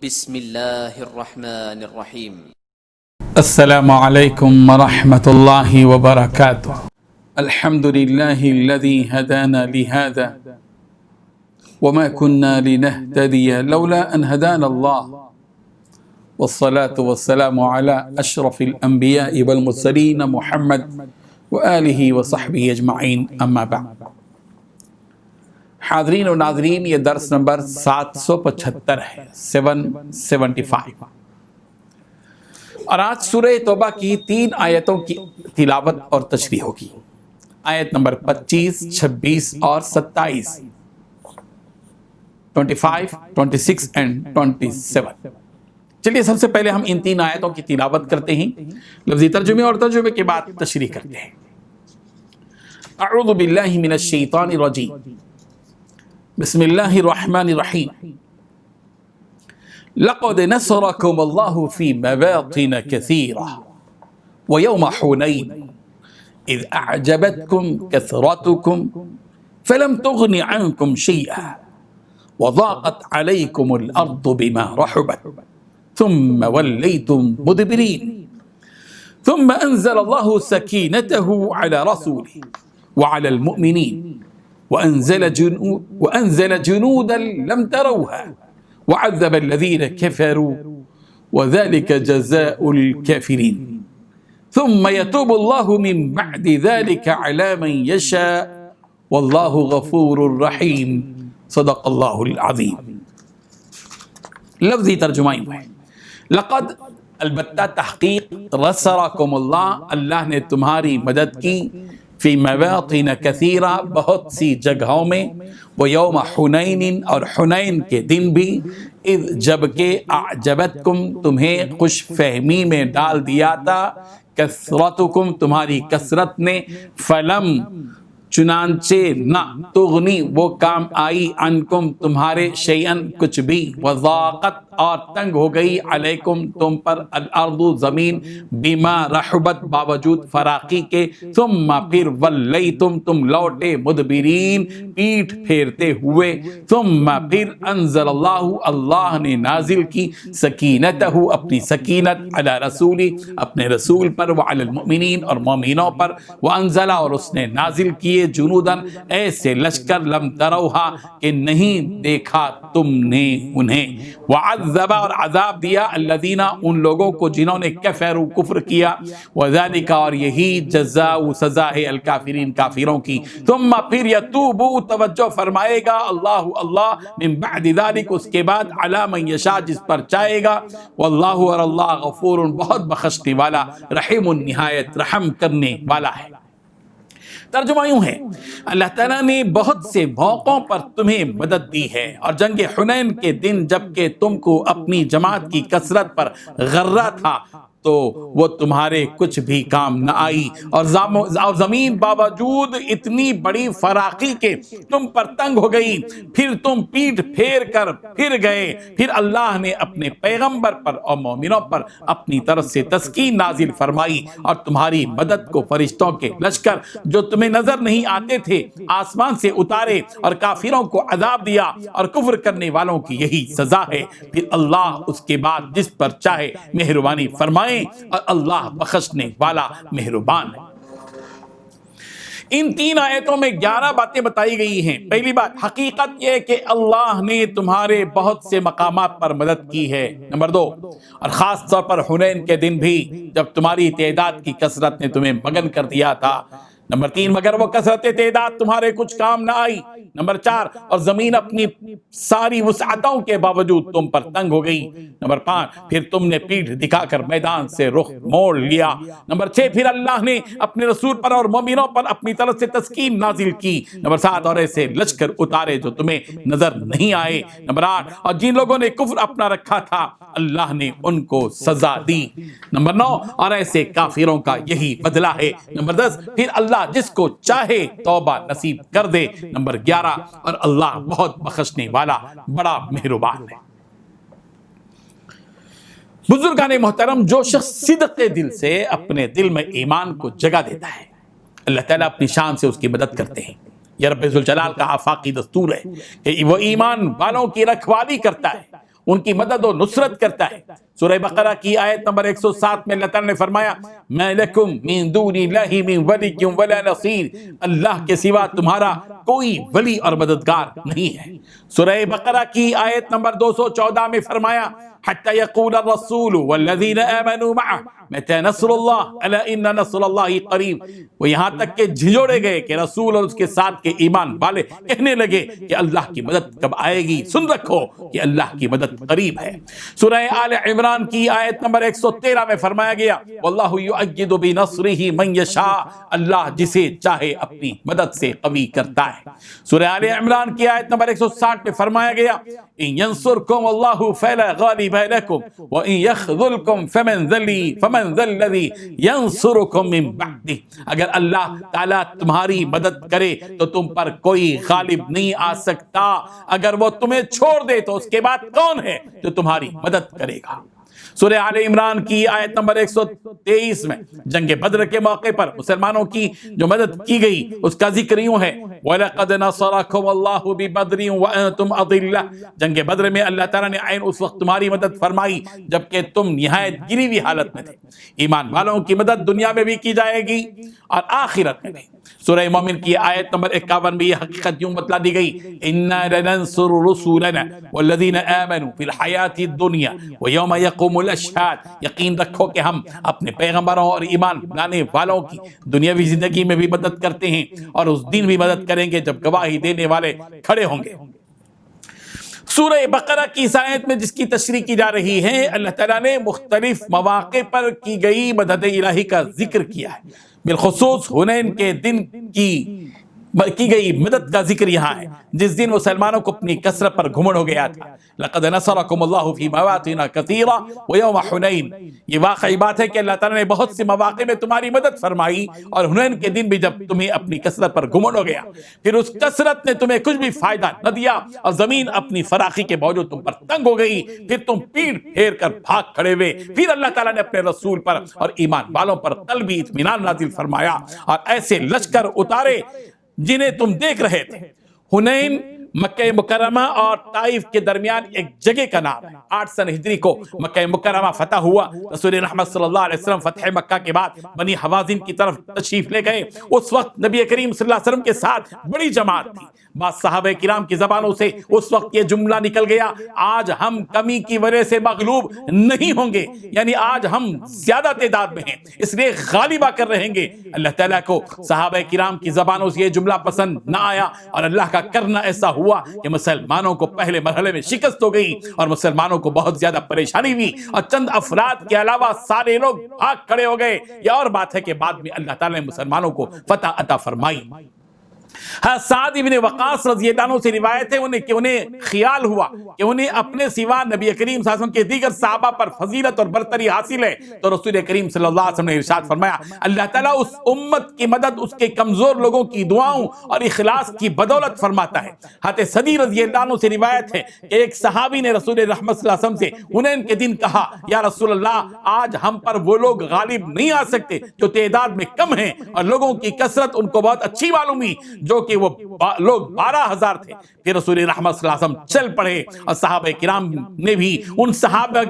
بسم اللہ الرحمن الرحیم۔ السلام علیکم ورحمۃ اللہ وبرکاتہ۔ الحمد للہ الذی ہدانا لہذا وما كنا لنهتدی لولا ان ہدانا اللہ والصلاة والسلام علی اشرف الانبیاء والمرسلین محمد وآلہ وصحبہ اجمعین، اما بعد۔ حاضرین و ناظرین، یہ درس نمبر 775 ہے، 775، اور آج سورہ توبہ کی 3 آیتوں کی تلاوت اور تشریح ہوگی۔ آیت نمبر 25، 26 اور 27، 25، 26 and 27۔ چلیے سب سے پہلے ہم ان 3 آیتوں کی تلاوت کرتے ہیں، لفظی ترجمے اور ترجمے کے بعد تشریح کرتے ہیں۔ اعوذ باللہ من الشیطان الرجیم، بسم اللہ الرحمن الرحیم۔ لقد نصرکم اللہ فی مواطن کثیرہ ویوم حنین اذ اعجبتکم کثرتکم فلم تغن عنکم شیئا وضاقت علیکم الارض بما رحبت ثم ولیتم مدبرین ثم انزل اللہ سکینتہ علی رسولہ وعلی المؤمنین وأنزل جنودا لم تروها وعذب الذين كفروا وذلك جزاء الكافرين ثم يتوب الله من بعد ذلك على من يشاء والله غفور رحيم، صدق اللہ العظیم۔ لفظی ترجمہ ہے، لقد، البتہ، تحقیق، نصرکم اللہ، اللہ نے تمہاری مدد کی، فی مواطن کثیرہ، بہت سی جگہوں میں، وہ یوم حنین، اور حنین کے دن بھی، اذ، جبکہ، اعجبتکم، تمہیں خوش فہمی میں ڈال دیا تھا، کثرتکم، تمہاری کثرت نے، فلم، چنانچہ، نہ، تغنی، وہ کام آئی، عنکم، تمہارے، شیئن، کچھ بھی، وضاقت، اور تنگ ہو گئی، علیکم، تم پر، الارض، زمین، بما رحبت، باوجود فراقی کے، ثم، پھر، ولیتم، تم لوٹے، مدبرین، پیٹھ پھیرتے ہوئے، ثم، پھر، انزل اللہ، اللہ نے نازل کی، سکینتہ، اپنی سکینت، علی رسولی، اپنے رسول پر، وعلی المؤمنین، اور مومنوں پر، وانزل، اور اس نے نازل کیے، جنودن، ایسے لشکر، لم تروہا، کہ نہیں دیکھا تم نے انہیں، وعذب، اور عذاب دیا، الذین، ان لوگوں کو جنہوں نے کفروا، کفر کیا، وذالک، اور یہی جزاء، سزا ہے، الکافرین، کافروں کی، ثم، پھر، یتوب، توجہ فرمائے گا، اللہ، من بعد ذالک، اس کے بعد، علی من یشاء، جس پر چاہے گا، واللہ، اور اللہ، غفور، بہت بخشنے والا، رحیم، نہایت رحم کرنے والا ہے۔ ترجمہ یوں ہے، اللہ تعالیٰ نے بہت سے موقعوں پر تمہیں مدد دی ہے، اور جنگ حنین کے دن جبکہ تم کو اپنی جماعت کی کثرت پر غرہ تھا تو وہ تمہارے کچھ بھی کام نہ آئی، اور زمین باوجود اتنی بڑی فراقی کے تم پر تنگ ہو گئی، پھر تم پیٹھ پھیر کر پھر گئے، پھر اللہ نے اپنے پیغمبر پر اور مومنوں پر اپنی طرف سے تسکین نازل فرمائی، اور تمہاری مدد کو فرشتوں کے لشکر جو تمہیں نظر نہیں آتے تھے آسمان سے اتارے، اور کافروں کو عذاب دیا، اور کفر کرنے والوں کی یہی سزا ہے۔ پھر اللہ اس کے بعد جس پر چاہے مہربانی فرمائے، اور اللہ بخشنے والا، مہربان ہے۔ ان 3 آیتوں میں 11 باتیں بتائی گئی ہیں۔ پہلی بات، حقیقت یہ کہ اللہ نے تمہارے بہت سے مقامات پر مدد کی ہے۔ نمبر 2، اور خاص طور پر حنین کے دن بھی، جب تمہاری تعداد کی کثرت نے تمہیں مگن کر دیا تھا۔ نمبر 3، مگر وہ کثرت تعداد تمہارے کچھ کام نہ آئی۔ نمبر 4، اور زمین اپنی ساری وسعتوں کے باوجود تم پر تنگ ہو گئی۔ نمبر 5، پھر تم نے پیٹھ دکھا کر میدان سے رخ موڑ لیا۔ نمبر 6، پھر اللہ نے اپنے رسول پر اور مومنوں پر اپنی طرف سے تسکین نازل کی۔ نمبر 7، اور ایسے لشکر اتارے جو تمہیں نظر نہیں آئے۔ نمبر 8، اور جن لوگوں نے کفر اپنا رکھا تھا اللہ نے ان کو سزا دی۔ نمبر 9، اور ایسے کافروں کا یہی بدلہ ہے۔ نمبر 10، پھر اللہ جس کو چاہے توبہ نصیب کر دے۔ نمبر 11، اور اللہ بہت بخشنے والا، بڑا مہربان ہے۔ بزرگان محترم، جو شخص صدق دل سے اپنے دل میں ایمان کو جگہ دیتا ہے، اللہ تعالیٰ اپنی شان سے اس کی مدد کرتے ہیں۔ یہ رب ذوالجلال کا آفاقی دستور ہے کہ وہ ایمان والوں کی رکھوالی کرتا ہے، ان کی مدد و نصرت کرتا ہے۔ سورہ بقرہ کی آیت نمبر 107 میں اللہ تعالیٰ نے فرمایا مَا لَكُم مِّن دُونِ اللَّهِ مِن وَلِيٍّ وَلَا نَصِيرٍ، اللہ کے سوا تمہارا کوئی ولی اور مددگار نہیں ہے۔ سورہ بقرہ کی آیت نمبر 214 میں فرمایا حَتَّى يَقُولَ الرَّسُولُ وَالَّذِينَ آمَنُوا مَعَهُ مَتَىٰ نَصْرُ اللَّهِ أَلَا إِنَّ نَصْرَ اللَّهِ قَرِيبٌ۔ وہ یہاں تک کہ جھنجھوڑے گئے کہ رسول اور اس کے ساتھ کے ایمان والے کہنے لگے کہ اللہ کی مدد کب آئے گی، سن رکھو کہ اللہ کی مدد قریب ہے۔ سورہ آل عمران کی آیت نمبر 113 میں فرمایا گیا وَاللَّهُ يُؤَيِّدُ بِنَصْرِهِ مَن يَشَاءُ، اللہ جسے چاہے اپنی مدد سے قوی کرتا ہے۔ سورہ آل عمران کی آیت نمبر 160 میں فرمایا گیا إِن يَنصُرْكُمُ اللَّهُ فَلَا غَالِبَ لَكُمْ وَإِن يَخْذُلْكُمْ فَمَن ذَا الَّذِي يَنصُرُكُم مِّن بَعْدِهِ، اگر اللہ تعالیٰ تمہاری مدد کرے تو تم پر کوئی غالب نہیں آ سکتا، اگر وہ تمہیں چھوڑ دے تو اس کے بعد کون ہے جو تمہاری مدد کرے گا۔ سورہ آل عمران کی آیت نمبر 123 میں جنگ بدر کے موقع پر مسلمانوں کی جو مدد کی گئی اس کا ذکر یوں ہے وَلَقَدْ نَصَرَكُمُ اللَّهُ بِبَدْرٍ وَأَنْتُمْ أَضِلَّةٌ، جنگ بدر میں اللہ تعالیٰ نے عین اس وقت تمہاری مدد فرمائی جبکہ تم نہایت گری ہوئی حالت میں تھے۔ ایمان والوں کی مدد دنیا میں بھی کی جائے گی اور آخرت میں بھی۔ سورہ مومن کی آیت نمبر 51 میں یہ حقیقت یوں بتلا دی گئی إِنَّا لَنَنْصُرُ رُسُولَنَا وَالَّذِينَ آمَنُوا فِي الْحَيَاةِ الدُّنْيَا وَيَوْمَ يَقُومُ الْأَشْهَادُ، یقین رکھو کہ ہم اپنے پیغمبروں اور ایمان لانے والوں کی دنیاوی زندگی میں بھی مدد کرتے ہیں اور اس دن بھی مدد کریں گے جب گواہی دینے والے کھڑے ہوں گے۔ سورہ بقرہ کی اس آیت میں جس کی تشریح کی جا رہی ہے اللہ تعالیٰ نے مختلف مواقع پر کی گئی مدد الہی کا ذکر کیا ہے، بالخصوص حنین کے دن کی گئی مدد کا ذکر یہاں ہے جس دن مسلمانوں کو اپنی کثرت پر گھمنڈ ہو گیا تھا۔ لقد نصرکم اللہ فی مواطن کثیرہ ویوم حنین، یہ واقعی بات ہے کہ اللہ تعالیٰ نے بہت سے مواقع میں تمہاری مدد فرمائی اور حنین کے دن بھی جب تمہیں اپنی کثرت پر گھمنڈ ہو گیا، پھر اس کثرت نے تمہیں کچھ بھی فائدہ نہ دیا اور زمین اپنی فراخی کے باوجود تم پر تنگ ہو گئی، پھر تم پیٹ پھیر کر بھاگ کھڑے ہوئے، پھر اللہ تعالیٰ نے اپنے رسول پر اور ایمان والوں پر قلبی اطمینان نازل فرمایا اور ایسے لشکر اتارے جنہیں تم دیکھ رہے تھے۔ حنین مکہ مکرمہ اور طائف کے درمیان ایک جگہ کا نام ہے۔ 8 سن ہجری کو مکہ مکرمہ فتح ہوا۔ رسول رحمت صلی اللہ علیہ وسلم فتح مکہ کے بعد بنی حوازن کی طرف تشریف لے گئے۔ اس وقت نبی کریم صلی اللہ علیہ وسلم کے ساتھ بڑی جماعت تھی۔ بعض صحابہ کرام کی زبانوں سے اس وقت یہ جملہ نکل گیا آج ہم کمی کی وجہ سے مغلوب نہیں ہوں گے، یعنی آج ہم زیادہ تعداد میں ہیں اس لیے غالب آ کر رہیں گے۔ اللہ تعالیٰ کو صحابہ کرام کی زبانوں سے یہ جملہ پسند نہ آیا اور اللہ کا کرنا ایسا ہوا کہ مسلمانوں کو پہلے مرحلے میں شکست ہو گئی اور مسلمانوں کو بہت زیادہ پریشانی ہوئی اور چند افراد کے علاوہ سارے لوگ بھاگ کھڑے ہو گئے۔ یہ اور بات ہے کہ بعد میں اللہ تعالیٰ نے مسلمانوں کو فتح عطا فرمائی۔ سعد ابن وقاص رضی اللہ عنہ سے روایت ہے کہ انہیں خیال ہوا کہ انہیں اپنے سوا نبی کریم صلی اللہ علیہ وسلم کے دیگر صحابہ پر فضیلت اور برتری حاصل ہے، تو رسول کریم صلی اللہ علیہ وسلم نے ارشاد فرمایا اللہ تعالیٰ اس امت کی مدد اس کے کمزور لوگوں کی دعاؤں اور اخلاص کی بدولت فرماتا ہے۔ حضرت صدی رضی اللہ عنہ سے روایت ہے کہ ایک صحابی نے رسول رحمت صلی اللہ علیہ وسلم سے حنین کے دن کہا یا رسول اللہ آج ہم پر وہ لوگ غالب نہیں آ سکتے جو تعداد میں کم ہیں اور لوگوں کی کثرت ان کو بہت اچھی معلوم ہوئی جو کہ وہ لوگ 12,000 تھے۔ پھر رسول رحمت صلی اللہ علیہ وسلم چل پڑے اور صحابہ کرام نے بھی ان صحابہ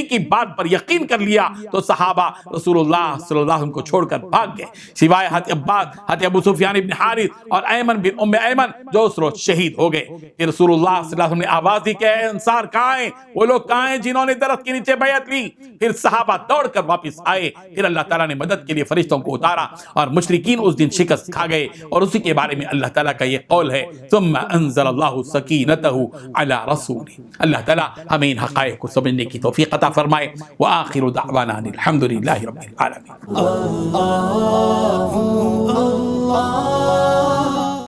کی بات پر یقین کر لیا تو صحابہ رسول اللہ صلی اللہ علیہ وسلم کو چھوڑ کر بھاگ گئے سوائے حضرت ابو سفیان ابن حارث اور ایمن بن ام ایمن جو اس روز شہید ہو گئے۔ پھر رسول اللہ صلی اللہ علیہ وسلم نے آواز دی کہ اے انصار کہاں ہیں وہ لوگ، کہاں ہیں جنہوں نے درخت کے نیچے بیعت لی؟ پھر صحابہ دوڑ کر واپس آئے۔ پھر اللہ تعالیٰ نے مدد کے لیے فرشتوں کو اتارا اور مشرکین اس دن شکست کھا گئے اور اسی کے بارے میں اللہ تعالیٰ کا یہ قول ہے ثم انزل اللہ سکینتہ علی رسولہ۔ اللہ تعالیٰ ہمیں ان حقائق کو سمجھنے کی توفیق عطا فرمائے۔ وآخر دعوانا الحمدللہ رب العالمین۔